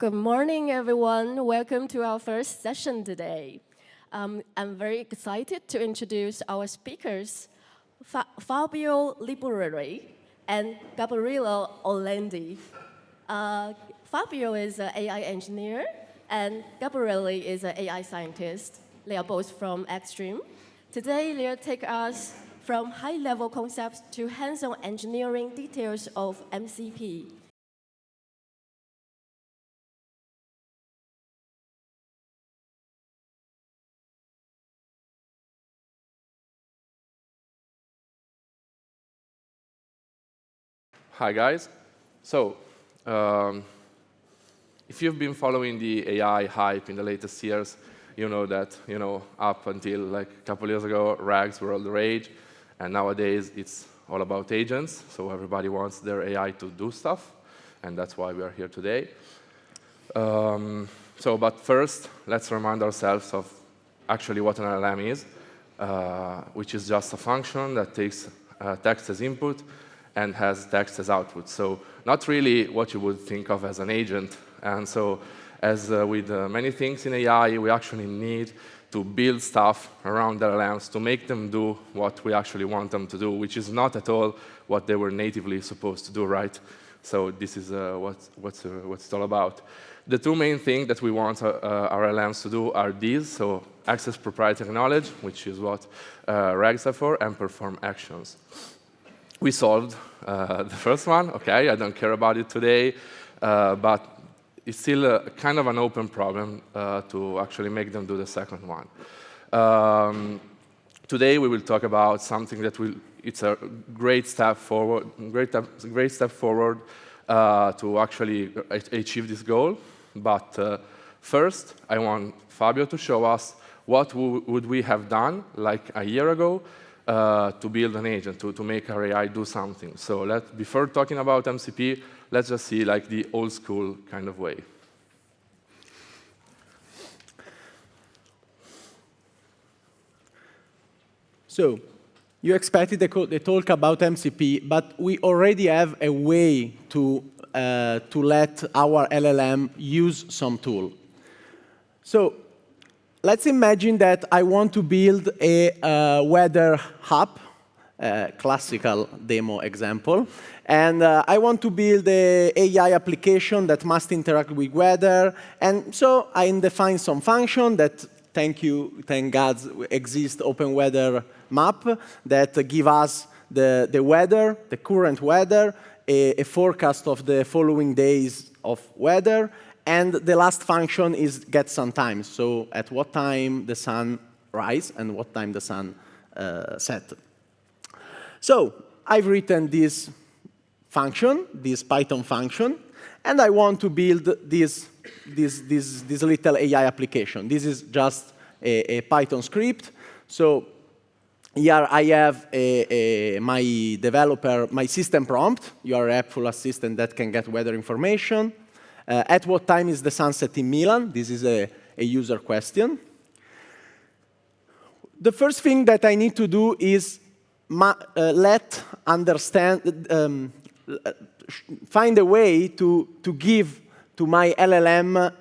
Good morning, everyone. Welcome to our first session today. I'm very excited to introduce our speakers, Fabio Lipreri and Gabriele Orlandi. Fabio is an AI engineer, and Gabriele is an AI scientist. They are both from Extreme. Today, they'll take us from high-level concepts to hands-on engineering details of MCP. Hi, guys. So, if you've been following the AI hype in the latest years, you know that, up until like a couple years ago, RAGs were all the rage, and nowadays it's all about agents. So everybody wants their AI to do stuff, and that's why we are here today. But first, let's remind ourselves of actually what an LLM is, which is just a function that takes text as input and has text as output. So not really what you would think of as an agent. And so as with many things in AI, we actually need to build stuff around LLMs to make them do what we actually want them to do, which is not at all what they were natively supposed to do, right? So this is what it's all about. The two main things that we want our LLMs to do are these, so access proprietary knowledge, which is what RAGs are for, and perform actions. We solved the first one. OK, I don't care about it today, but it's still kind of an open problem to actually make them do the second one. Today, we will talk about something that it's a great step forward, to actually achieve this goal. But first, I want Fabio to show us what would we have done like a year ago to build an agent, to make our AI do something. So before talking about MCP, let's just see like the old school kind of way. So you expected the talk about MCP, but we already have a way to let our LLM use some tool. So let's imagine that I want to build a weather app, classical demo example. And I want to build an AI application that must interact with weather. And so I define some function that, thank God, exists open weather map that give us the weather, the current weather, a forecast of the following days of weather. And the last function is get sun times, so at what time the sun rises and what time the sun sets. So I've written this function, this Python function, and I want to build this little AI application. This is just a Python script. So here I have my system prompt. You are a helpful assistant that can get weather information. At what time is the sunset in Milan? This is a user question. The first thing that I need to do is find a way to give to my LLM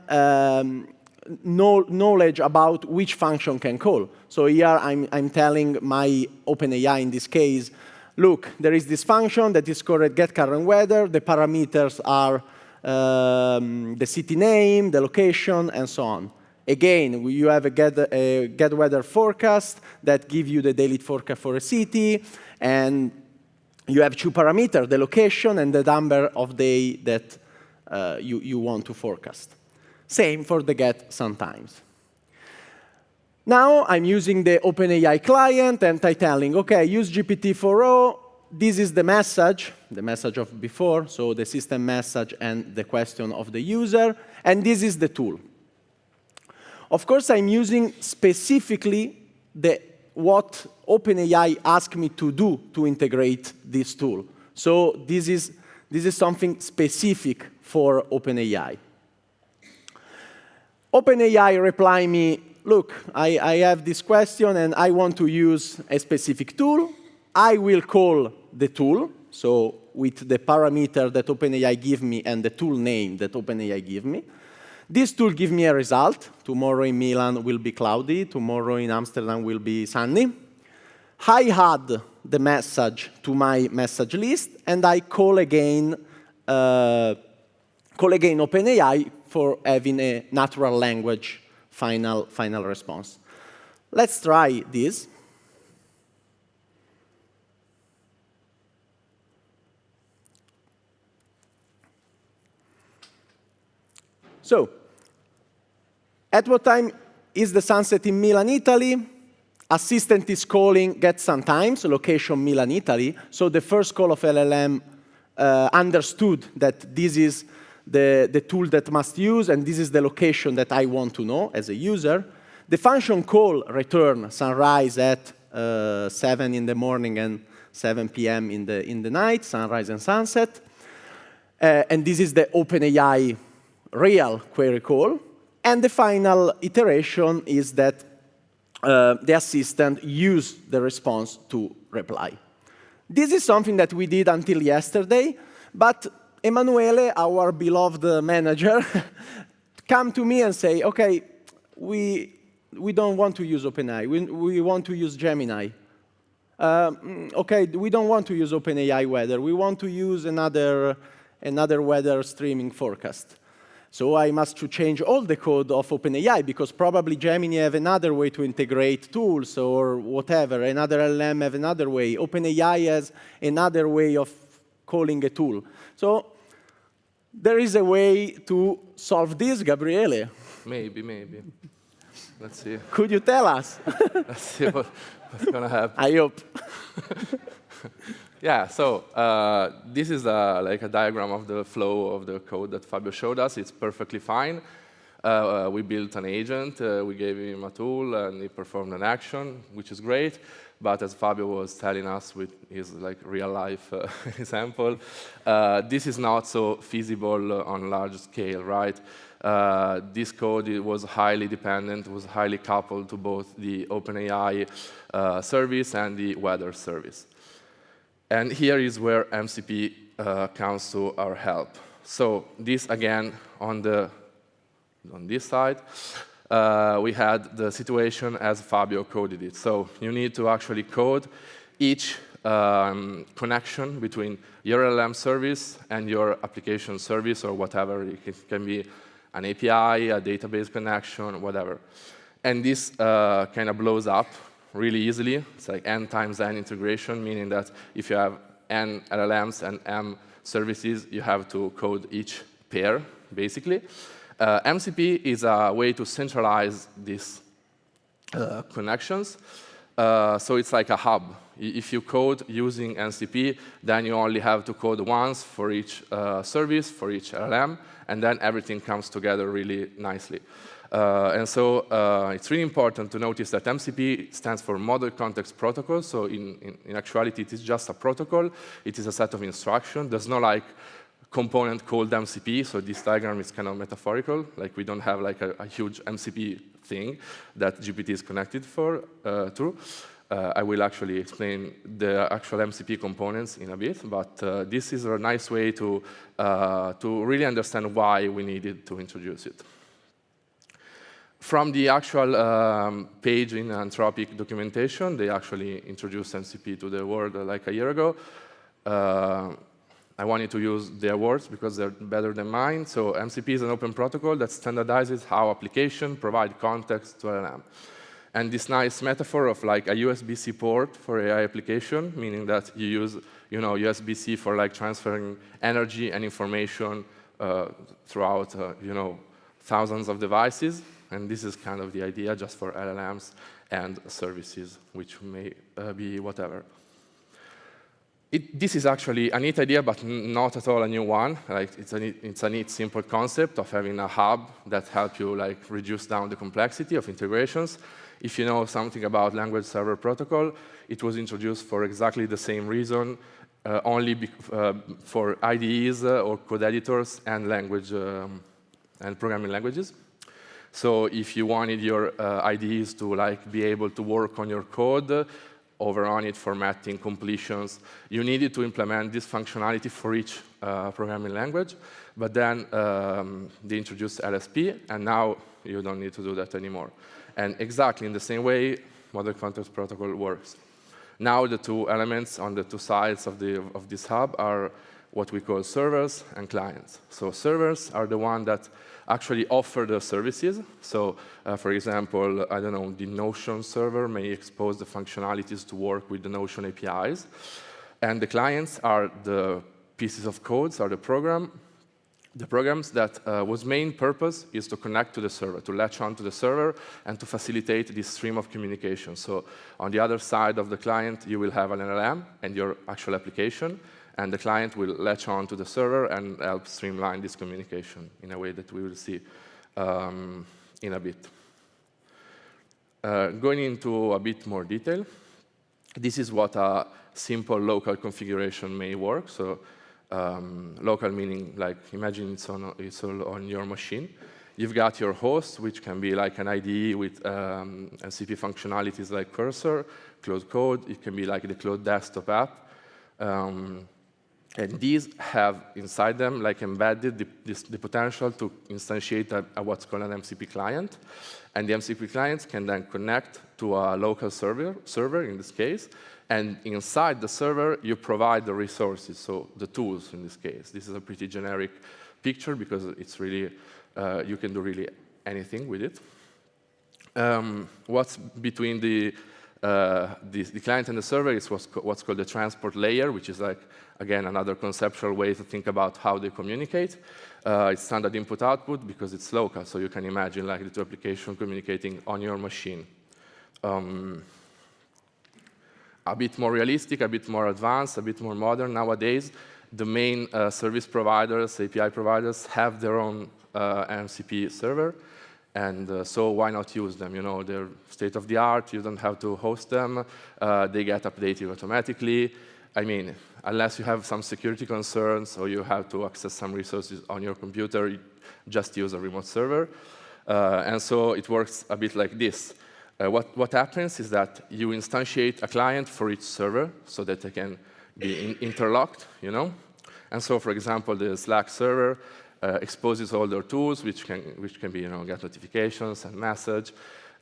knowledge about which function can call. So here I'm telling my OpenAI in this case, look, there is this function that is called get current weather. The parameters are the city name, the location, and so on. Again, you have a get weather forecast that gives you the daily forecast for a city. And you have two parameters, the location and the number of days that you want to forecast. Same for the get sometimes. Now I'm using the OpenAI client, and I'm telling, OK, use GPT-4o. This is the message of before, so the system message and the question of the user. And this is the tool. Of course, I'm using specifically what OpenAI asked me to do to integrate this tool. So this is something specific for OpenAI. OpenAI reply me, look, I have this question, and I want to use a specific tool. I will call the tool, so with the parameter that OpenAI give me and the tool name that OpenAI give me. This tool gives me a result. Tomorrow in Milan will be cloudy. Tomorrow in Amsterdam will be sunny. I add the message to my message list, and I call again OpenAI for having a natural language final response. Let's try this. So, at what time is the sunset in Milan, Italy? Assistant is calling get some times, location Milan, Italy. So the first call of LLM understood that this is the tool that must use, and this is the location that I want to know as a user. The function call return sunrise at 7 in the morning and 7 p.m. in the night, sunrise and sunset. And this is the OpenAI real query call. And the final iteration is that the assistant used the response to reply. This is something that we did until yesterday, but Emanuele, our beloved manager, come to me and say, okay, we don't want to use OpenAI, we want to use Gemini. Okay, we don't want to use OpenAI weather, we want to use another weather streaming forecast. So I must change all the code of OpenAI, because probably Gemini have another way to integrate tools or whatever, another LLM have another way, OpenAI has another way of calling a tool. So there is a way to solve this, Gabriele. Maybe. Let's see. Could you tell us? Let's see what's going to happen. I hope. Yeah, so this is like a diagram of the flow of the code that Fabio showed us. It's perfectly fine. We built an agent, we gave him a tool, and he performed an action, which is great. But as Fabio was telling us with his real-life example, this is not so feasible on large scale, right? This code was highly dependent, was highly coupled to both the OpenAI service and the weather service. And here is where MCP comes to our help. So this, again, on this side, we had the situation as Fabio coded it. So you need to actually code each connection between your LLM service and your application service or whatever. It can be an API, a database connection, whatever. And this kind of blows up really easily. It's like n times n integration, meaning that if you have n LLMs and m services, you have to code each pair, basically. MCP is a way to centralize these connections. So it's like a hub. If you code using MCP, then you only have to code once for each service, for each LLM, and then everything comes together really nicely. And so it's really important to notice that MCP stands for Model Context Protocol. So in actuality, it is just a protocol. It is a set of instructions. There's no component called MCP. So this diagram is kind of metaphorical. Like we don't have a huge MCP thing that GPT is connected to. I will actually explain the actual MCP components in a bit. But this is a nice way to really understand why we needed to introduce it. From the actual page in Anthropic documentation, they actually introduced MCP to the world like a year ago. I wanted to use their words because they're better than mine. So MCP is an open protocol that standardizes how applications provide context to LLM. And this nice metaphor of a USB-C port for AI application, meaning that you use USB-C for transferring energy and information throughout thousands of devices. And this is kind of the idea just for LLMs and services, which may be whatever. This is actually a neat idea, but not at all a new one. It's a neat, simple concept of having a hub that helps you reduce down the complexity of integrations. If you know something about language server protocol, it was introduced for exactly the same reason, only for IDEs or code editors and language and programming languages. So if you wanted your IDEs to be able to work on your code, overrun it, formatting, completions. You needed to implement this functionality for each programming language, but then they introduced LSP, and now you don't need to do that anymore. And exactly in the same way, Model Context Protocol works. Now the two elements on the two sides of this hub are what we call servers and clients. So servers are the one that actually offer the services. So for example, I don't know, the Notion server may expose the functionalities to work with the Notion APIs. And the clients are the pieces of codes, are the programs that whose main purpose is to connect to the server, to latch on to the server, and to facilitate this stream of communication. So on the other side of the client, you will have an LLM and your actual application, and the client will latch on to the server and help streamline this communication in a way that we will see in a bit. Going into a bit more detail, this is what a simple local configuration may work. So local meaning, like, imagine it's all on your machine. You've got your host, which can be like an IDE with MCP functionalities like cursor, Cloud Code. It can be like the Cloud Desktop app. And these have inside them, like, embedded the potential to instantiate a what's called an MCP client. And the MCP clients can then connect to a local server in this case. And inside the server, you provide the resources, so the tools in this case. This is a pretty generic picture because it's really, you can do really anything with it. What's between the client and the server is what's called the transport layer, which is like, again, another conceptual way to think about how they communicate. It's standard input-output because it's local, so you can imagine like the two applications communicating on your machine. A bit more realistic, a bit more advanced, a bit more modern. Nowadays, the main service providers, API providers, have their own MCP server. And so why not use them? You know, they're state-of-the-art. You don't have to host them. They get updated automatically. I mean, unless you have some security concerns or you have to access some resources on your computer, you just use a remote server. And so it works a bit like this. What happens is that you instantiate a client for each server so that they can be interlocked, you know? And so, for example, the Slack server exposes all their tools, which can be, you know, get notifications and message.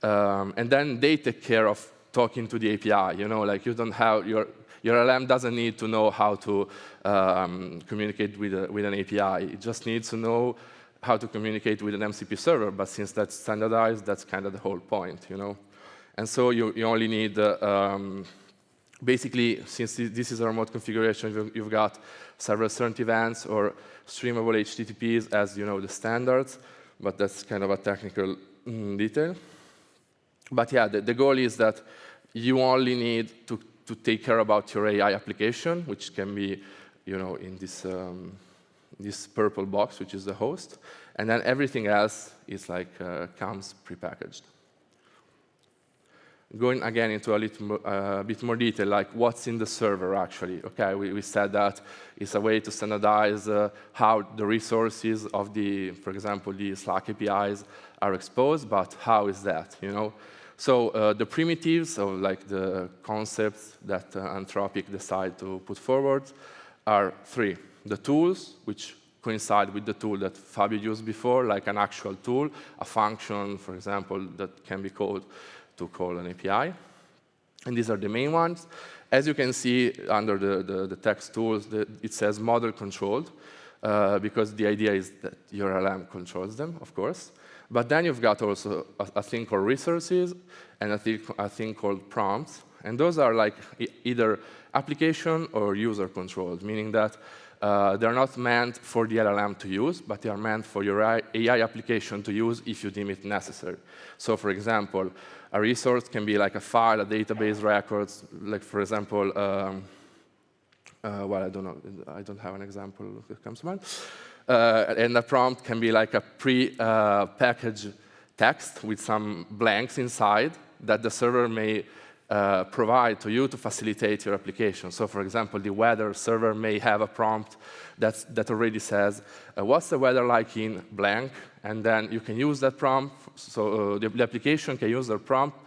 And then they take care of talking to the API, you know? Like, you don't have, your LLM doesn't need to know how to communicate with an API. It just needs to know how to communicate with an MCP server. But since that's standardized, that's kind of the whole point, you know? And so you only need, basically, since this is a remote configuration, you've got server-sent events or streamable HTTPs as, you know, the standards. But that's kind of a technical detail. But yeah, the goal is that you only need to take care about your AI application, which can be, you know, in this purple box, which is the host. And then everything else is like comes prepackaged. Going again into a bit more detail, like what's in the server actually. Okay, we said that it's a way to standardize how the resources of for example, the Slack APIs are exposed, but how is that, you know? So the primitives, or like the concepts that Anthropic decide to put forward, are three. The tools, which coincide with the tool that Fabio used before, like an actual tool, a function, for example, that can be called to call an API. And these are the main ones. As you can see under the text tools, it says model controlled, because the idea is that your LLM controls them, of course. But then you've got also a thing called resources and a thing called prompts. And those are like either application or user controlled, meaning that they're not meant for the LLM to use, but they are meant for your AI application to use if you deem it necessary. So for example, a resource can be like a file, a database records, like for example, well, I don't know, I don't have an example that comes to mind. And a prompt can be like a pre-packaged text with some blanks inside that the server may provide to you to facilitate your application. So for example, the weather server may have a prompt that already says, what's the weather like in blank? And then you can use that prompt. So the application can use the prompt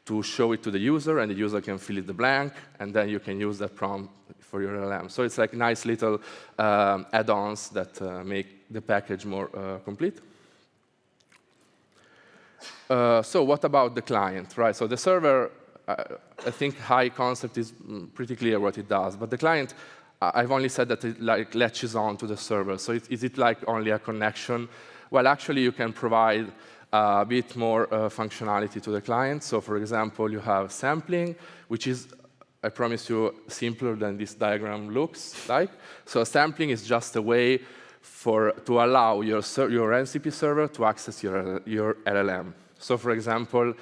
to show it to the user, and the user can fill in the blank, and then you can use that prompt for your LLM. So it's like nice little add-ons that make the package more complete. So what about the client, right? So the server, I think high concept is pretty clear what it does, but the client, I've only said that it like latches on to the server. So is it like only a connection? Well, actually, you can provide a bit more functionality to the client. So for example, you have sampling, which is, I promise you, simpler than this diagram looks like. So sampling is just a way to allow your MCP server to access your LLM. So for example,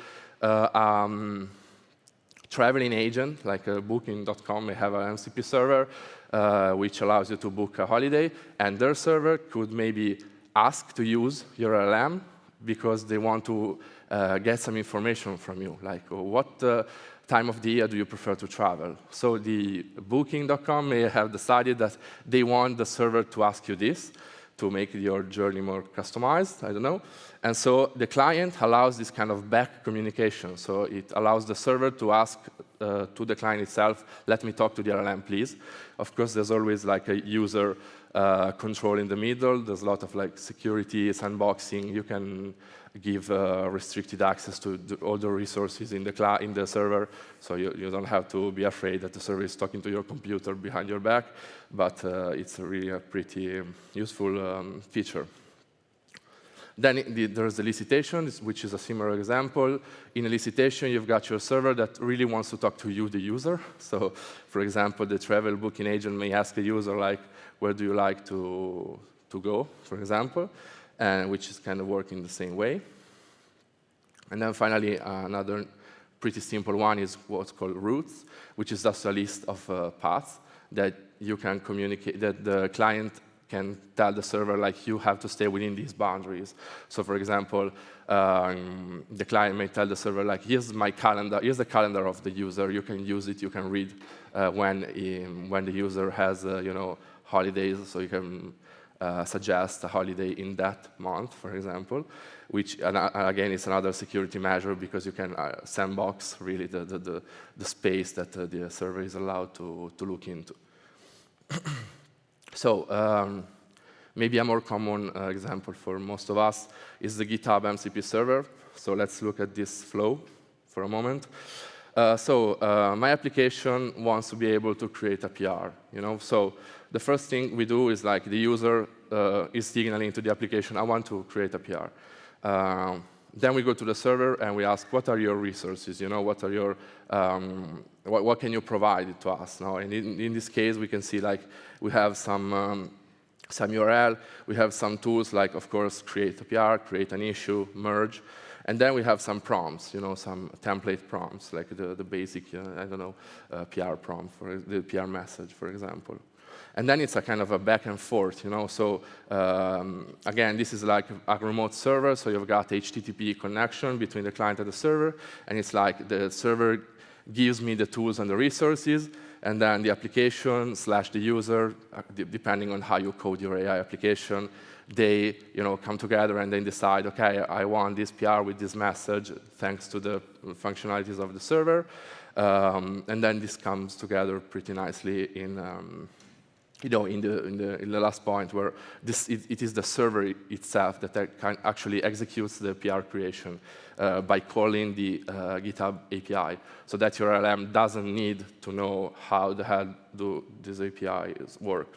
traveling agent, like booking.com, may have an MCP server, which allows you to book a holiday, and their server could maybe ask to use your LLM because they want to get some information from you, like what time of the year do you prefer to travel? So the booking.com may have decided that they want the server to ask you this to make your journey more customized, I don't know. And so the client allows this kind of back communication. So it allows the server to ask to the client itself, let me talk to the LLM, please. Of course, there's always like a user control in the middle. There's a lot of like security, sandboxing. You can give restricted access to all the resources in the server, so you don't have to be afraid that the server is talking to your computer behind your back, but it's really a pretty useful feature. Then there's the elicitation, which is a similar example. In elicitation, you've got your server that really wants to talk to you, the user. So, for example, the travel booking agent may ask the user, like, where do you like to go, for example, which is kind of working the same way. And then finally, another pretty simple one is what's called routes, which is just a list of paths that you can communicate, that the client can tell the server, like, you have to stay within these boundaries. So for example, the client may tell the server, like, here's my calendar, here's the calendar of the user, you can use it, you can read when the user has, holidays, so you can suggest a holiday in that month, for example, which, again, is another security measure because you can sandbox, really, the space that the server is allowed to look into. So maybe a more common example for most of us is the GitHub MCP server. So let's look at this flow for a moment. My application wants to be able to create a PR. So the first thing we do is, like, the user is signaling to the application, I want to create a PR. Then we go to the server and we ask, what are your resources? What are your what can you provide to us now? And in this case, we can see, like, we have some URL, we have some tools, like, of course, create a PR, create an issue, merge, and then we have some prompts, some template prompts, like the basic, I don't know, PR prompt for the PR message, for example. And then it's a kind of a back and forth, So again, this is like a remote server, so you've got HTTP connection between the client and the server, and it's like the server gives me the tools and the resources, and then the application / the user, depending on how you code your AI application, they come together and then decide, okay, I want this PR with this message thanks to the functionalities of the server, and then this comes together pretty nicely in the last point, where it is the server itself that actually executes the PR creation by calling the GitHub API, so that your LLM doesn't need to know how the hell do these APIs work.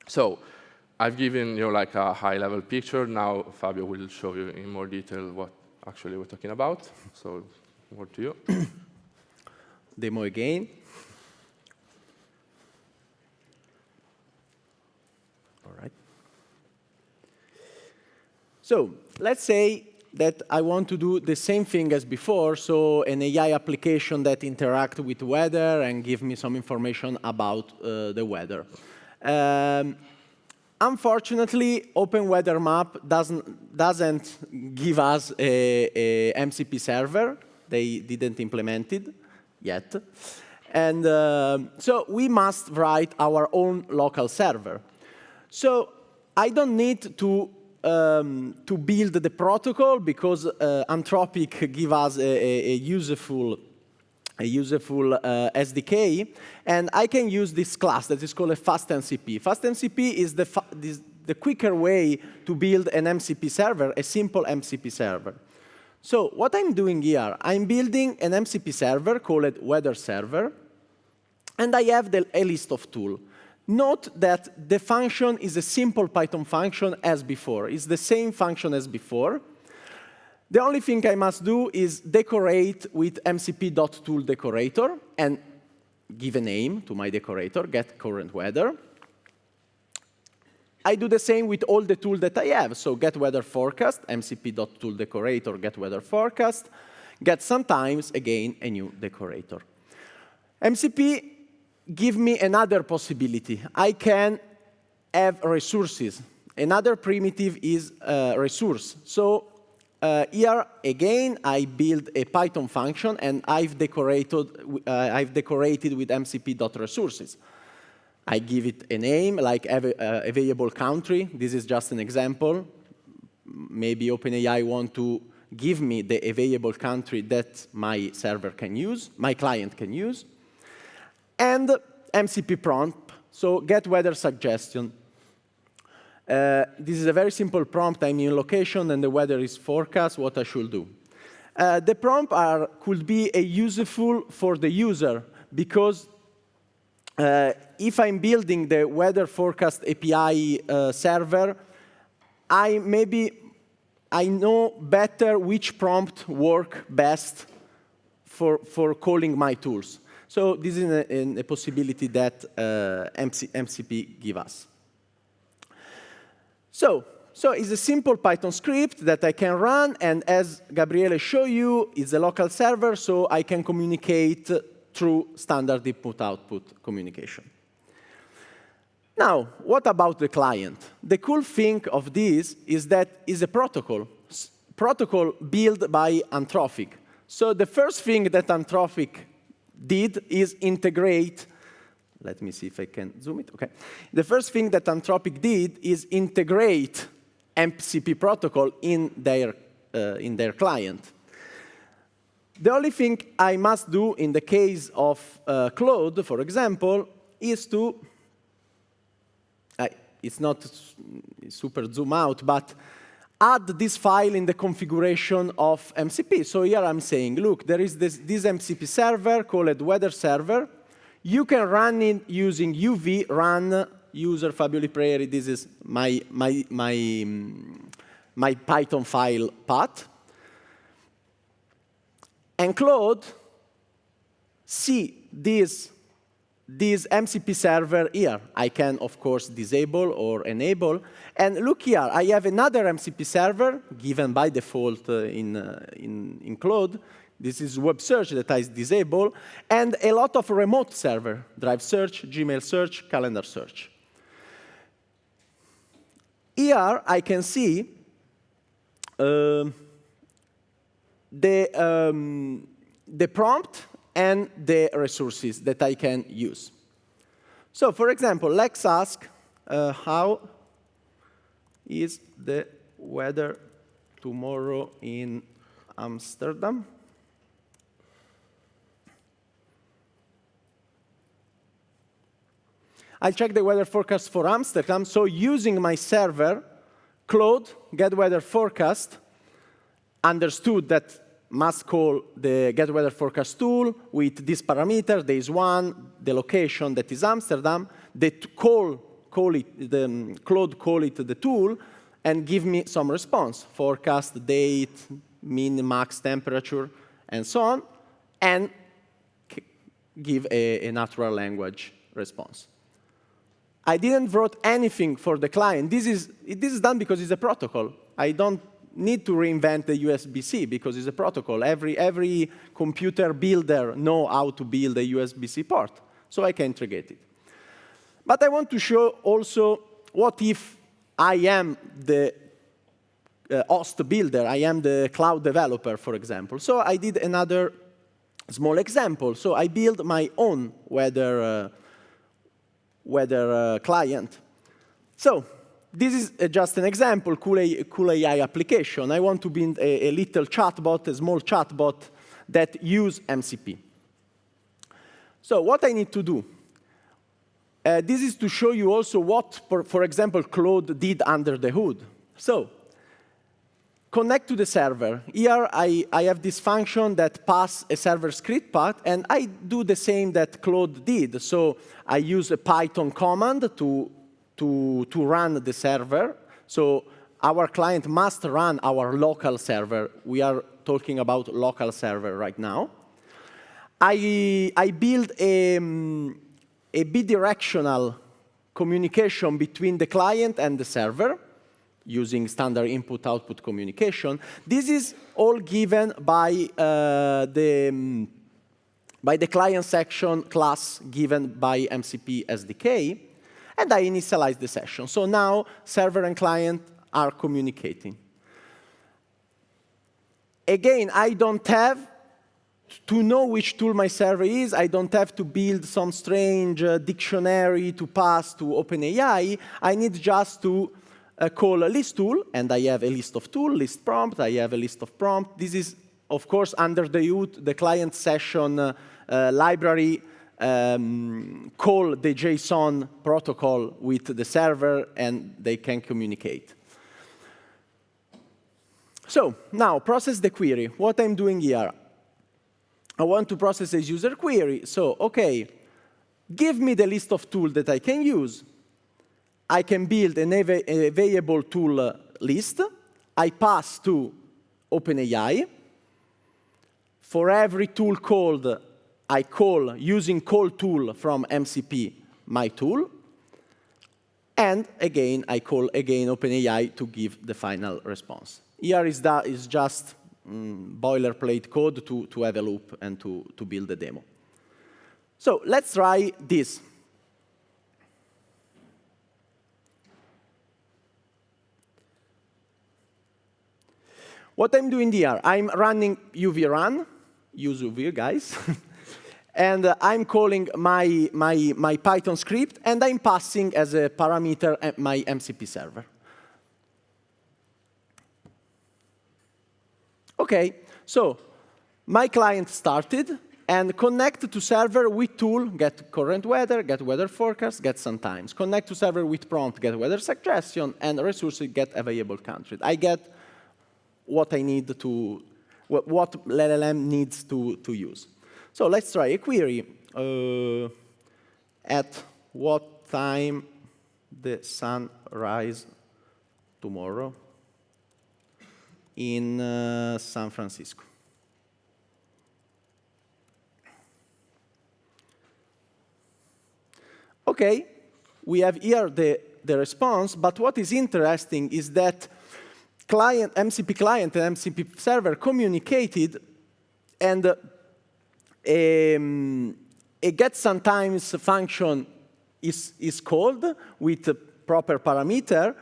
So I've given you like a high-level picture. Now Fabio will show you in more detail what actually we're talking about. So over to you. Demo again. All right. So let's say that I want to do the same thing as before, so an AI application that interacts with weather and give me some information about the weather. Unfortunately, Open Weather Map doesn't give us a MCP server. They didn't implement it yet. And so we must write our own local server. So I don't need to to build the protocol because Anthropic give us a useful SDK, and I can use this class that is called a FastMCP. FastMCP is the quicker way to build an MCP server, a simple MCP server. So what I'm doing here, I'm building an MCP server called weather server, and I have a list of tools. Note that the function is a simple Python function as before. It's the same function as before. The only thing I must do is decorate with mcp.toolDecorator and give a name to my decorator, get current weather. I do the same with all the tools that I have. So get weather forecast, mcp.toolDecorator, get weather forecast, get sometimes, again, a new decorator. MCP give me another possibility. I can have resources. Another primitive is resource. So here, again, I build a Python function, and I've decorated with mcp.resources. I give it a name, like available country. This is just an example. Maybe OpenAI want to give me the available country that my server can use, my client can use. And MCP prompt, so get weather suggestion. This is a very simple prompt. I'm in location, and the weather is forecast, what I should do. The prompt could be useful for the user, because if I'm building the weather forecast API server, I know better which prompt work best for calling my tools. So this is a possibility that MCP give us. So it's a simple Python script that I can run, and as Gabriele showed you, it's a local server, so I can communicate through standard input-output communication. Now, what about the client? The cool thing of this is that it's a protocol built by Anthropic. So the first thing that Anthropic did is integrate. Let me see if I can zoom it. OK. The first thing that Anthropic did is integrate MCP protocol in their client. The only thing I must do in the case of Claude, for example, is to, it's not super zoom out, but add this file in the configuration of MCP. So here I'm saying, look, there is this MCP server called weather server. You can run it using UV, run user Fabio Lipreri. This is my Python file path. And Claude see this MCP server here. I can, of course, disable or enable. And look here, I have another MCP server given by default in Claude. This is web search that I disable, and a lot of remote server, Drive search, Gmail search, calendar search. Here I can see the prompt and the resources that I can use. So for example, let's ask how is the weather tomorrow in Amsterdam? I check the weather forecast for Amsterdam. So using my server, Claude, get weather forecast, understood that must call the get weather forecast tool with this parameter, days 1, the location that is Amsterdam, Claude call it the tool, and give me some response, forecast, date, min, max temperature, and so on, and give a natural language response. I didn't write anything for the client. This is done because it's a protocol. I don't need to reinvent the USB-C because it's a protocol. Every computer builder knows how to build a USB-C port, so I can integrate it. But I want to show also what if I am the host builder, I am the cloud developer, for example. So I did another small example. So I built my own weather client. So this is just an example, cool AI application. I want to build a little chatbot, a small chatbot that use MCP. So what I need to do, this is to show you also what, for example, Claude did under the hood. So connect to the server. Here I have this function that pass a server script path, and I do the same that Claude did. So I use a Python command to run the server. So our client must run our local server. We are talking about local server right now. I build a bidirectional communication between the client and the server using standard input-output communication. This is all given by the client section class given by MCP SDK, and I initialize the session. So now server and client are communicating. Again, I don't have to know which tool my server is. I don't have to build some strange dictionary to pass to OpenAI. I need just to call a list tool, and I have a list of tool, list prompt. I have a list of prompt. This is, of course, under the hood, the client session library call the JSON protocol with the server, and they can communicate. So now, process the query. What I'm doing here, I want to process a user query. So, OK, give me the list of tools that I can use. I can build an available tool list. I pass to OpenAI. For every tool called, I call, using call tool from MCP, my tool. And again, I call again OpenAI to give the final response. Here is just boilerplate code to have a loop and to build a demo. So let's try this. What I'm doing here, I'm running UV run, use UV, guys. And I'm calling my Python script, and I'm passing as a parameter my MCP server. OK, so my client started, and connect to server with tool, get current weather, get weather forecast, get sometimes. Connect to server with prompt, get weather suggestion, and resources, get available country. I get what I need to, what LLM needs to use. So let's try a query. At what time the sun rise tomorrow in San Francisco? OK, we have here the response. But what is interesting is that MCP client and MCP server communicated, and a get sometimes function is called with a proper parameter,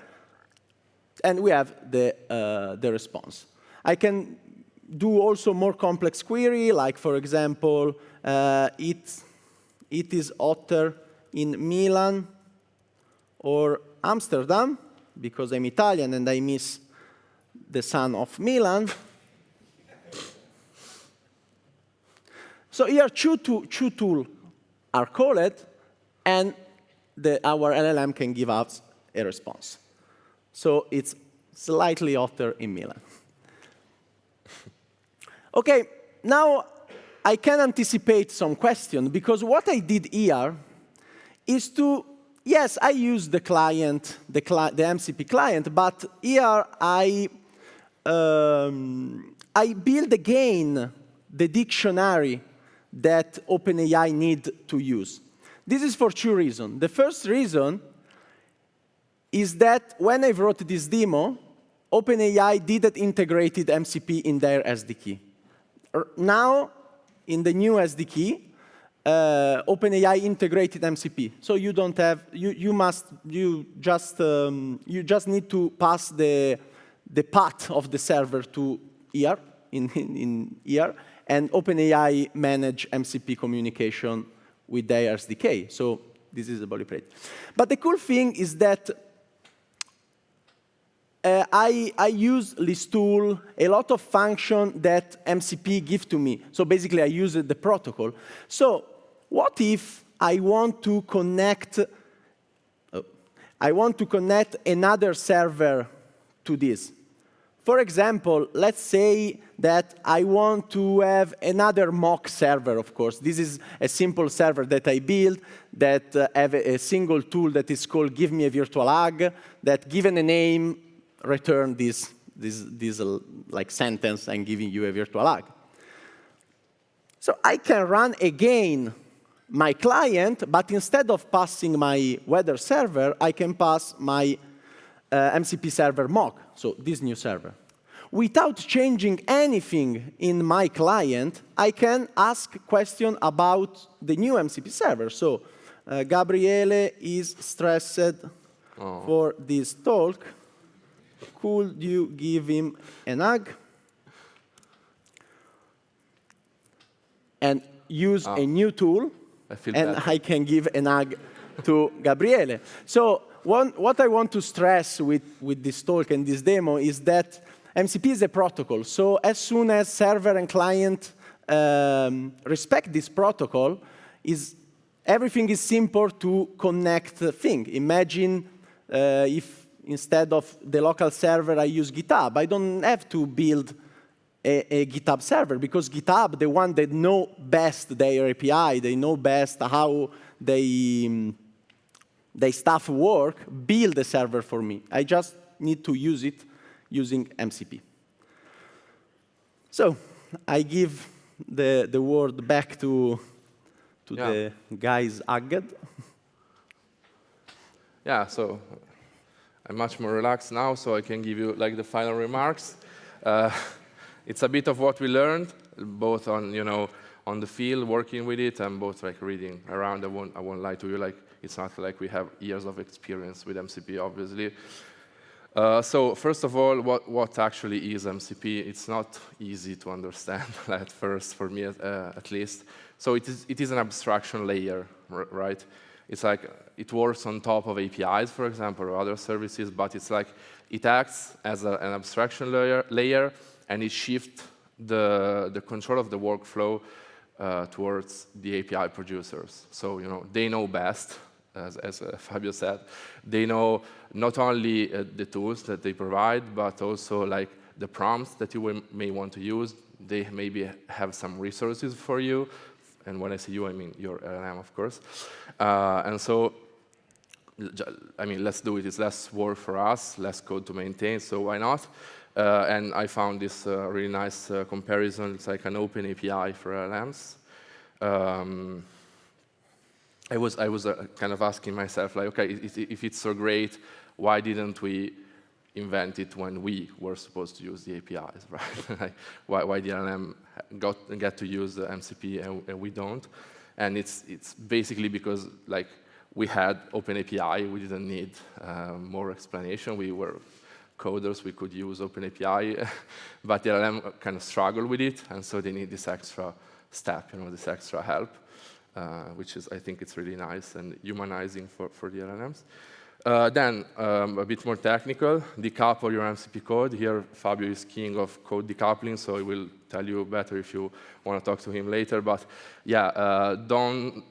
and we have the response. I can do also more complex query, like, for example, it is hotter in Milan or Amsterdam, because I'm Italian and I miss the sun of Milan. So here, two tools are called, and our LLM can give us a response. So it's slightly hotter in Milan. OK, now I can anticipate some questions, because what I did here is to, yes, I use the client, the MCP client, but here I build again the dictionary that OpenAI need to use. This is for two reasons. The first reason is that when I wrote this demo, OpenAI didn't integrate MCP in their SDK. Now, in the new SDK, OpenAI integrated MCP. So you don't have, you just need to pass the path of the server to here, in here, and OpenAI manage MCP communication with their SDK. So this is a Lipreri. But the cool thing is that I use listtool, a lot of function that MCP give to me. So basically, I use the protocol. So what if I want to connect? I want to connect another server to this. For example, let's say that I want to have another mock server, of course. This is a simple server that I built that have a single tool that is called give me a virtual hug, that given a name, return this like sentence, I'm giving you a virtual hug. So I can run again my client, but instead of passing my weather server, I can pass my MCP server mock, so this new server. Without changing anything in my client, I can ask question about the new MCP server. So Gabriele is stressed for this talk. Could you give him an hug? And use a new tool, I can give an hug to Gabriele. So what I want to stress with this talk and this demo is that MCP is a protocol. So as soon as server and client respect this protocol, everything is simple to connect things. Imagine if instead of the local server I use GitHub, I don't have to build a GitHub server, because GitHub, the one that know best their API, they know best how they stuff work, build a server for me. I just need to use it using MCP. So I give the word back to the guys Agad. Yeah, so I'm much more relaxed now, so I can give you like the final remarks. It's a bit of what we learned, both on on the field, working with it, and both like reading around. I won't lie to you, like it's not like we have years of experience with MCP, obviously. So first of all, what actually is MCP? It's not easy to understand at first, for me at least. So it is an abstraction layer, right? It's like it works on top of APIs, for example, or other services, but it's like it acts as an abstraction layer, and it shifts the control of the workflow towards the API producers. So they know best, as Fabio said. They know not only the tools that they provide, but also like the prompts that you may want to use. They maybe have some resources for you. And when I say you, I mean your LLM, of course. And so, I mean, let's do it. It's less work for us, less code to maintain, so why not? And I found this really nice comparison. It's like an open API for LLMs. I was kind of asking myself, like, okay, if it's so great, why didn't we invent it when we were supposed to use the APIs, right? Like, why the LLM get to use the MCP and we don't? And it's basically because like we had open API, we didn't need more explanation. We were coders, we could use open API, but the LLM kind of struggled with it, and so they need this extra step, this extra help, which is, I think it's really nice and humanizing for the LLMs. Then, a bit more technical, decouple your MCP code. Here, Fabio is king of code decoupling, so he will tell you better if you want to talk to him later. But yeah, don't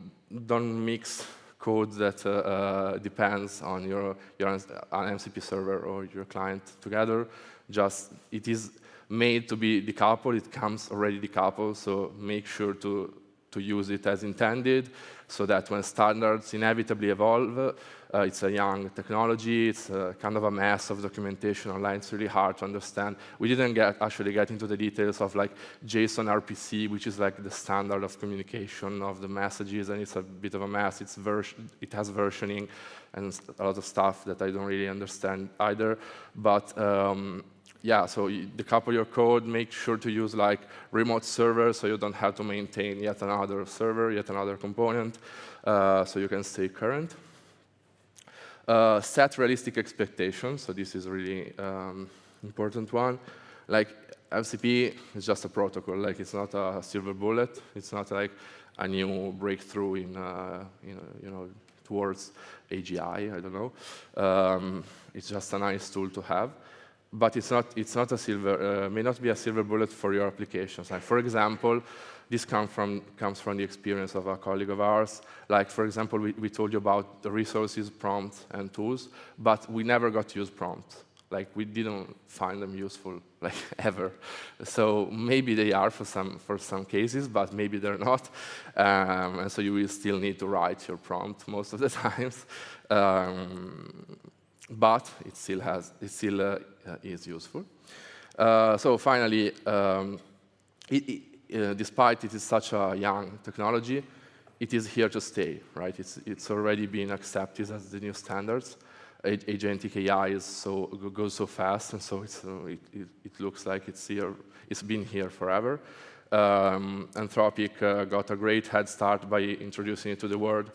mix code that depends on your MCP server or your client together. Just, it is made to be decoupled. It comes already decoupled, so make sure to use it as intended, so that when standards inevitably evolve, it's a young technology, it's kind of a mess of documentation online, it's really hard to understand. We didn't actually get into the details of like JSON RPC, which is like the standard of communication of the messages, and it's a bit of a mess. It has versioning and a lot of stuff that I don't really understand either. But yeah, so you decouple your code, make sure to use like remote servers so you don't have to maintain yet another server, yet another component, so you can stay current. Set realistic expectations, so this is a really important one. Like MCP is just a protocol, like it's not a silver bullet, it's not like a new breakthrough in towards AGI, I don't know. It's just a nice tool to have. but it's not a silver, may not be a silver bullet for your applications. Like, for example, this comes from the experience of a colleague of ours. Like, for example, we told you about the resources, prompts, and tools, but we never got to use prompts. Like, we didn't find them useful, like, ever. So maybe they are for some cases, but maybe they're not. And so you will still need to write your prompt most of the times. But it still is useful. So finally, despite it is such a young technology, it is here to stay, right? It's already been accepted as the new standards. Agentic AI goes so fast, and so it looks like it's here. It's been here forever. Anthropic got a great head start by introducing it to the world,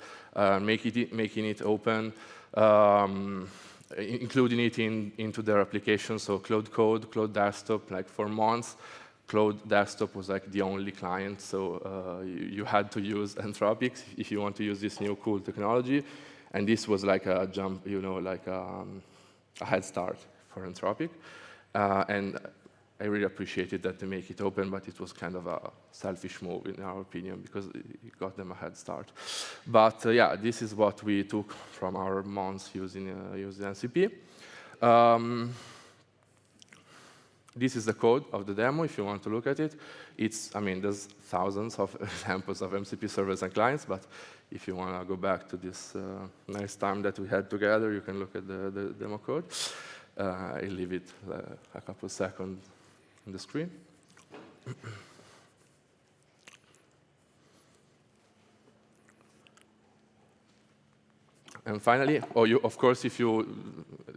making it open, including it into their application. So Cloud Code, Cloud Desktop, like for months, Cloud Desktop was like the only client. So you had to use Anthropic if you want to use this new cool technology. And this was like a jump, like a head start for Anthropic. And I really appreciated that they make it open, but it was kind of a selfish move in our opinion because it got them a head start. But yeah, this is what we took from our months using MCP. This is the code of the demo if you want to look at it. There's thousands of examples of MCP servers and clients, but if you want to go back to this nice time that we had together, you can look at the demo code. I'll leave it a couple seconds on the screen. And finally, of course, if you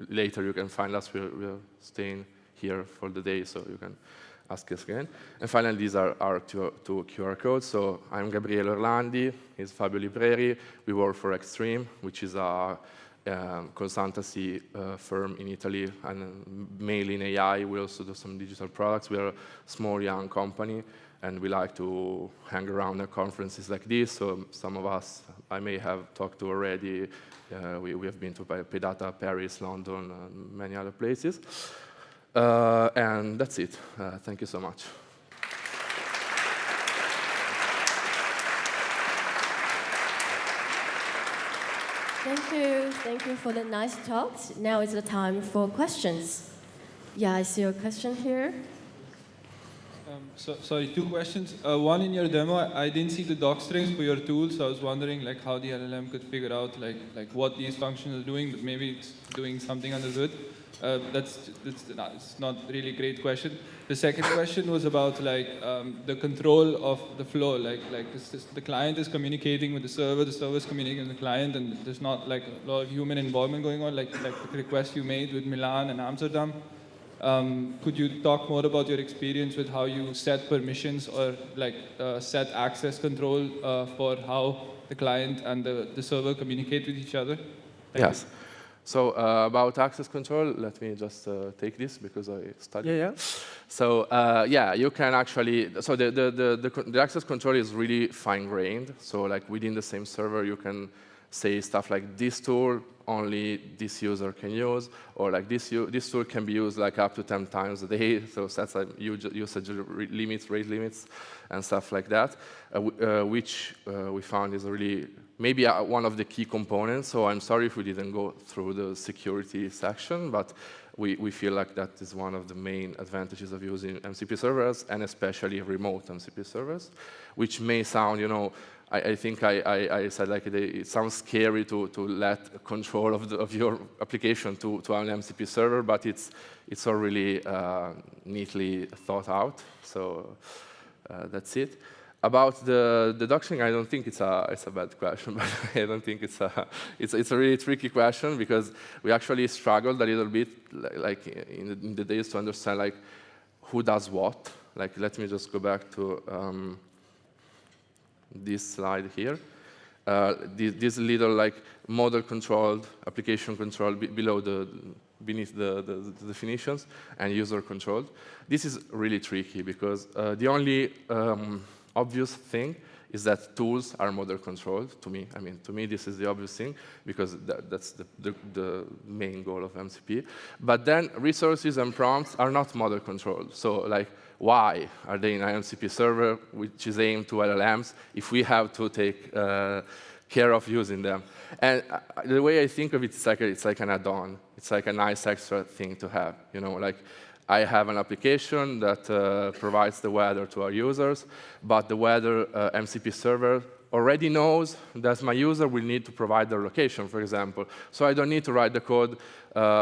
later you can find us. We're staying here for the day, so you can ask us again. And finally, these are our two QR codes. So I'm Gabriele Orlandi. He's Fabio Lipreri. We work for Extreme, which is a consultancy firm in Italy, and mainly in AI. We also do some digital products. We are a small, young company, and we like to hang around at conferences like this. So some of us I may have talked to already. We have been to PyData, Paris, London, and many other places. And that's it. Thank you so much. Thank you for the nice talks. Now is the time for questions. Yeah, I see your question here. Sorry, two questions. One, in your demo, I didn't see the doc strings for your tool, so I was wondering like how the LLM could figure out like what these functions are doing, but maybe it's doing something under the hood. It's not really a great question. The second question was about like the control of the flow. The client is communicating with the server is communicating with the client, and there's not like a lot of human involvement going on, like the request you made with Milan and Amsterdam. Could you talk more about your experience with how you set permissions or like set access control for how the client and the server communicate with each other? Yes. So about access control, let me just take this because I studied. Yeah. So yeah, you can actually. So the access control is really fine-grained. So like within the same server, you can say stuff like this tool only this user can use, or like this tool can be used like up to 10 times a day. So that's like usage limits, rate limits, and stuff like that, which we found is really maybe one of the key components. So I'm sorry if we didn't go through the security section, but we feel like that is one of the main advantages of using MCP servers, and especially remote MCP servers, which may sound, I think I said like it sounds scary to let control of your application to an MCP server, but it's all really neatly thought out. So that's it. About the doxing, I don't think it's a bad question, but I don't think it's a really tricky question because we actually struggled a little bit like in the days to understand like who does what. Like let me just go back to this slide here. This little like model controlled, application controlled beneath the definitions, and user controlled. This is really tricky because the only obvious thing is that tools are model controlled, to me. I mean, to me, this is the obvious thing, because that's the main goal of MCP. But then resources and prompts are not model controlled. So like, why are they in an MCP server, which is aimed to LLMs, if we have to take care of using them? And the way I think of it, it's like an add-on. It's like a nice extra thing to have. You know, like I have an application that provides the weather to our users, but the weather MCP server already knows that my user will need to provide their location, for example. So I don't need to write the code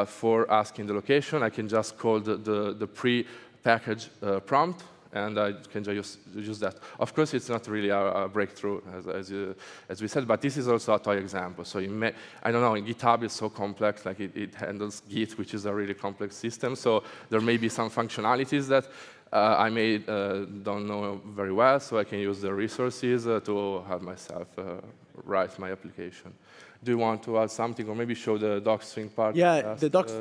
for asking the location. I can just call the pre-packaged prompt, and I can just use that. Of course, it's not really a breakthrough, as we said, but this is also a toy example. So I don't know, in GitHub it's so complex, like it handles Git, which is a really complex system. So there may be some functionalities that I don't know very well, so I can use the resources to have myself write my application. Do you want to add something, or maybe show the docstring part? Yeah, the docs.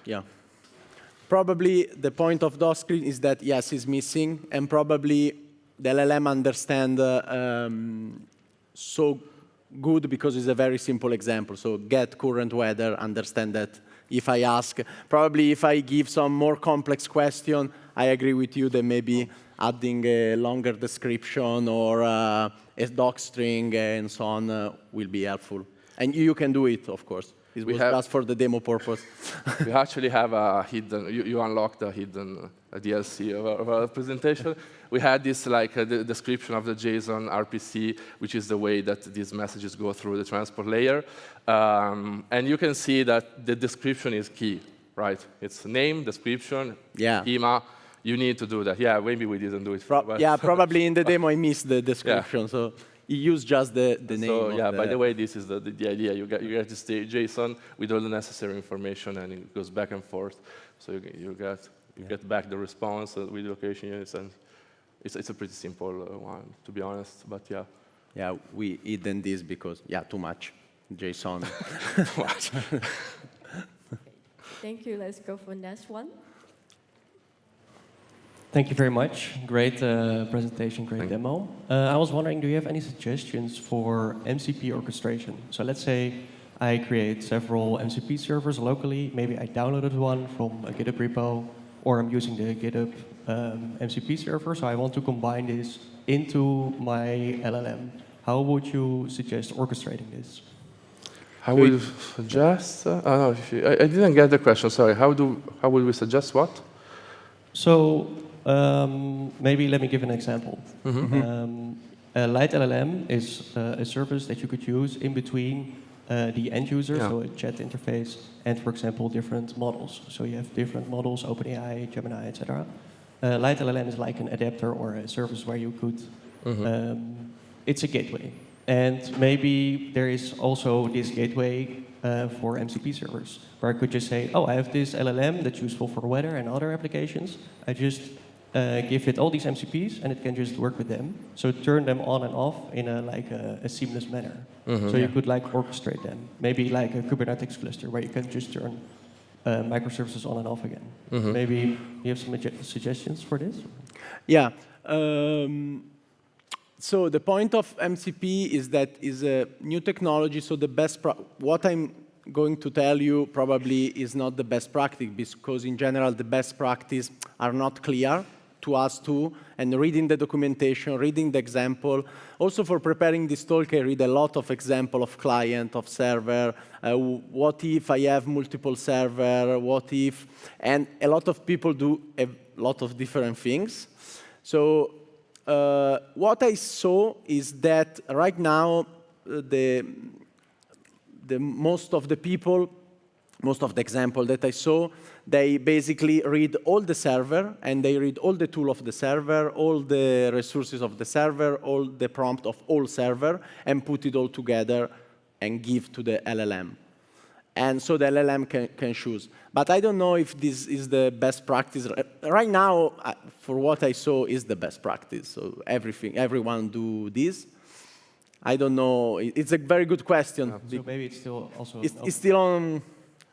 Yeah. Probably the point of docstring is that, yes, it's missing, and probably the LLM understand so good because it's a very simple example. So get current weather, understand that if I ask. Probably if I give some more complex question, I agree with you that maybe adding a longer description or a docstring and so on will be helpful. And you can do it, of course. It was just for the demo purpose. We actually have a hidden, you unlocked a hidden DLC of our presentation. We had this like the description of the JSON RPC, which is the way that these messages go through the transport layer. And you can see that the description is key, right? It's name, description, schema. You need to do that. Yeah, maybe we didn't do it. Yeah, probably in the demo I missed the description. Yeah. So you use just the name. So yeah, by the way, this is the idea. You get this JSON with all the necessary information, and it goes back and forth. So you get back the response with location units, and it's a pretty simple one, to be honest. But yeah. Yeah, we hidden this because too much JSON. Too much. Thank you. Let's go for the next one. Thank you very much. Great presentation, great demo. I was wondering, do you have any suggestions for MCP orchestration? So let's say I create several MCP servers locally. Maybe I downloaded one from a GitHub repo, or I'm using the GitHub MCP server, so I want to combine this into my LLM. How would you suggest orchestrating this? How would you suggest? I didn't get the question, sorry. How would we suggest what? So maybe let me give an example. A light LLM is a service that you could use in between the end user, so a chat interface, and, for example, different models. So you have different models, OpenAI, Gemini, etc. Light LLM is like an adapter or a service where you could, it's a gateway. And maybe there is also this gateway for MCP servers, where I could just say, oh, I have this LLM that's useful for weather and other applications. I just give it all these MCPs, and it can just work with them. So turn them on and off in a seamless manner. So you could orchestrate them. Maybe like a Kubernetes cluster, where you can just turn microservices on and off again. Maybe you have some suggestions for this? Yeah. So the point of MCP is that is a new technology. So the best what I'm going to tell you probably is not the best practice, because in general the best practice are not clear to us too. And reading the documentation, reading the example. Also for preparing this talk, I read a lot of example of client, of server. What if I have multiple server? What if? And a lot of people do a lot of different things. So what I saw is that right now most of the people, most of the example that I saw, they basically read all the server, and they read all the tool of the server, all the resources of the server, all the prompt of all server, and put it all together and give to the LLM. And so the LLM can choose. But I don't know if this is the best practice. Right now, for what I saw, is the best practice. So everyone do this. I don't know. It's a very good question. So maybe it's still also... It's still on...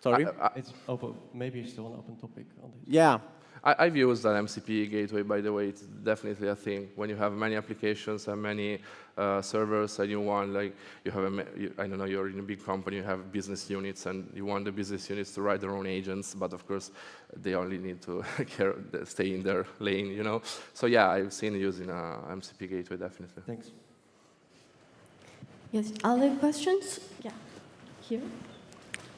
Sorry? It's open. Maybe it's still an open topic on this. Yeah. I've used an MCP gateway, by the way. It's definitely a thing. When you have many applications and many servers, and you want, like, you have I don't know, you're in a big company, you have business units, and you want the business units to write their own agents, but of course, they only need to stay in their lane, you know? So yeah, I've seen using a MCP gateway, definitely. Thanks. Yes, other questions? Yeah, here.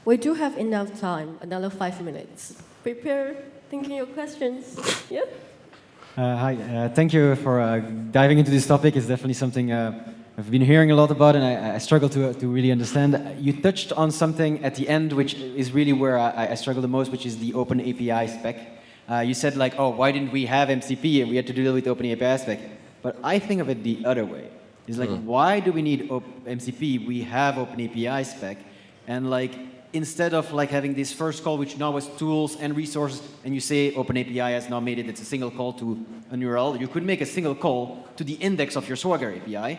We do have enough time, another 5 minutes. Prepare thinking your questions. Yeah? Hi, thank you for diving into this topic. It's definitely something I've been hearing a lot about, and I struggle to really understand. You touched on something at the end, which is really where I struggle the most, which is the Open API spec. You said, like, oh, why didn't we have MCP and we had to deal with the Open API spec? But I think of it the other way. It's like, why do we need MCP? We have Open API spec, and like, instead of like having this first call, which now has tools and resources, and you say OpenAPI has now made it, it's a single call to a URL, you could make a single call to the index of your Swagger API,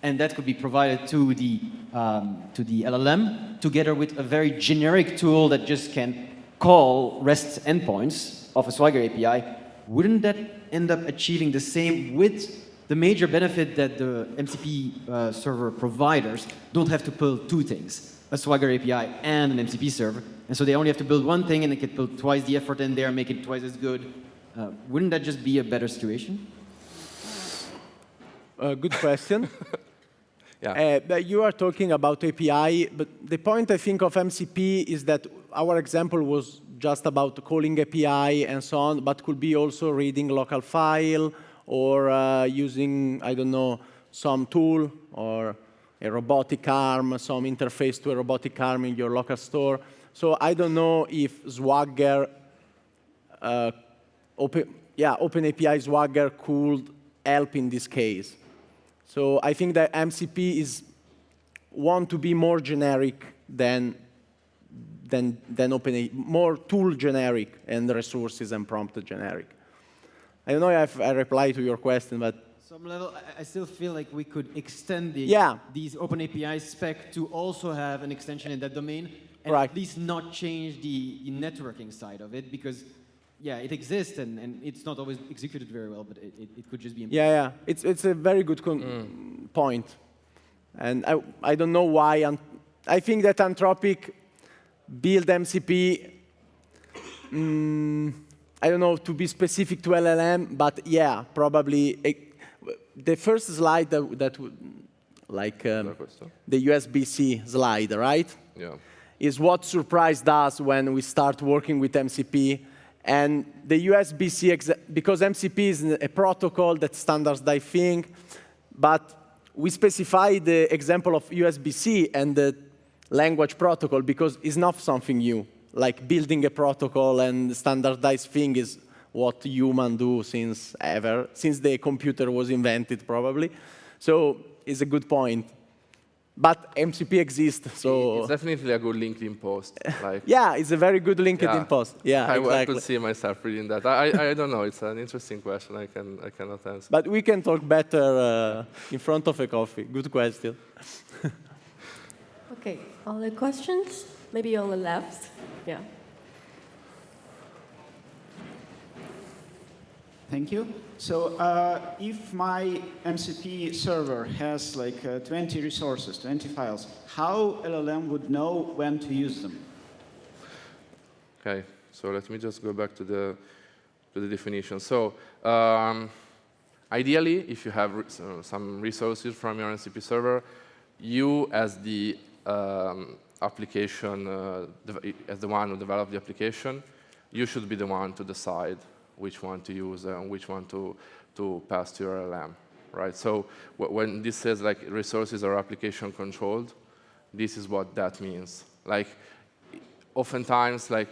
and that could be provided to the LLM, together with a very generic tool that just can call REST endpoints of a Swagger API. Wouldn't that end up achieving the same with the major benefit that the MCP server providers don't have to build two things? A Swagger API and an MCP server. And so they only have to build one thing, and they can put twice the effort in there, make it twice as good. Wouldn't that just be a better situation? Good question. Yeah. You are talking about API, but the point, I think, of MCP is that our example was just about calling API and so on, but could be also reading local file or using, I don't know, some tool or a robotic arm, some interface to a robotic arm in your local store. So I don't know if Swagger, OpenAPI Swagger could help in this case. So I think that MCP want to be more generic than OpenAPI, more tool generic and resources and prompt generic. I don't know if I replied to your question, but some level, I still feel like we could extend these OpenAPI spec to also have an extension in that domain, and at least not change the networking side of it, because it exists and it's not always executed very well, but it could just be improved. It's a very good point, and I don't know why. I think that Anthropic built MCP. I don't know, to be specific to LLM, but yeah, probably. The first slide the USB-C slide, right? Yeah. Is what surprised us when we start working with MCP. And the USB-C, because MCP is a protocol that standardized thing, but we specify the example of USB-C and the language protocol because it's not something new. Like building a protocol and standardized thing is what humans do since the computer was invented, probably. So it's a good point. But MCP exists, so... It's definitely a good LinkedIn post. Like, yeah, it's a very good LinkedIn post. Yeah, exactly. I could see myself reading that. I don't know. It's an interesting question. I cannot answer. But we can talk better in front of a coffee. Good question. OK, other questions? Maybe on the left. Yeah. Thank you. So if my MCP server has like 20 resources, 20 files, how LLM would know when to use them? OK, so let me just go back to the definition. So ideally, if you have some resources from your MCP server, you as the application, as the one who developed the application, you should be the one to decide which one to use and which one to pass to your LLM, right? So when this says like resources are application controlled, this is what that means. Like oftentimes, like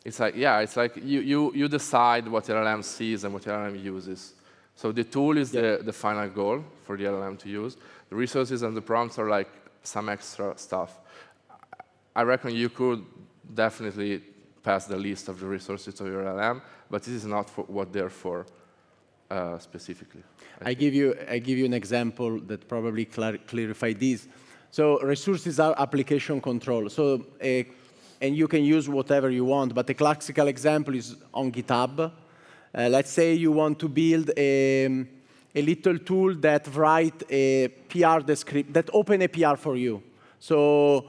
it's like you decide what your LLM sees and what your LLM uses. So the tool is the final goal for the LLM to use. The resources and the prompts are like some extra stuff. I reckon you could definitely pass the list of the resources to your LLM, but this is not for what they're for specifically. I give you an example that probably clarify this. So resources are application control. So and you can use whatever you want. But the classical example is on GitHub. Let's say you want to build a little tool that write a PR description, that open a PR for you. So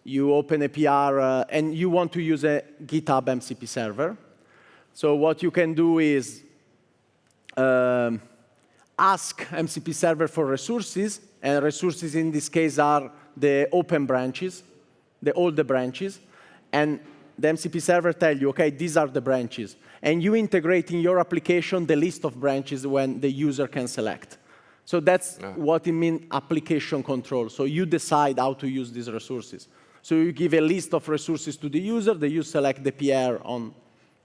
you open a PR, and you want to use a GitHub MCP server. So what you can do is ask MCP server for resources, and resources in this case are the open branches, all the branches, and the MCP server tell you, okay, these are the branches, and you integrate in your application the list of branches when the user can select. So that's what it means application control. So you decide how to use these resources. So you give a list of resources to the user select the PR on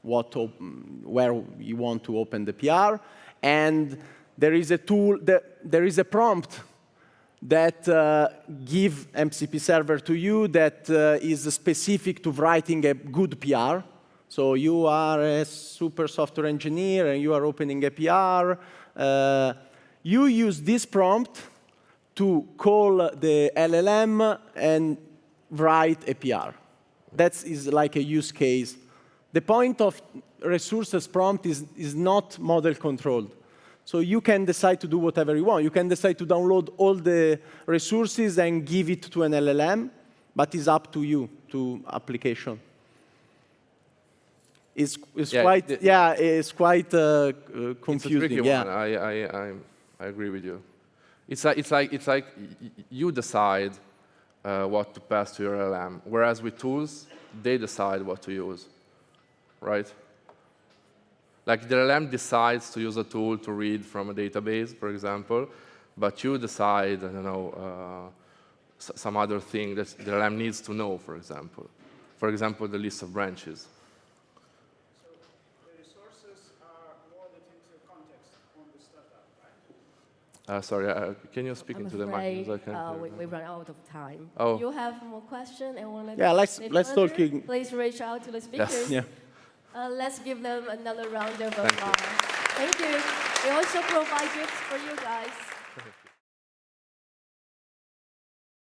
where you want to open the PR, and there is a tool, there is a prompt that give MCP server to you that is specific to writing a good PR. So you are a super software engineer and you are opening a PR. You use this prompt to call the LLM and write a PR. That is like a use case. The point of resources prompt is not model controlled. So you can decide to do whatever you want. You can decide to download all the resources and give it to an LLM, but it's up to you, to application. It's quite confusing. It's a tricky one. I agree with you. It's like you decide what to pass to your LLM, whereas with tools, they decide what to use, right? Like the LLM decides to use a tool to read from a database, for example, but you decide, I don't know, some other thing that the LLM needs to know, for example. For example, the list of branches. So the resources are loaded into context on the startup, right? Sorry, can you speak into the mic? We run out of time. Oh. You have more questions and want to let's talk. Please reach out to the speakers. Yes. Yeah. Let's give them another round of applause. Thank you. We also provide gifts for you guys.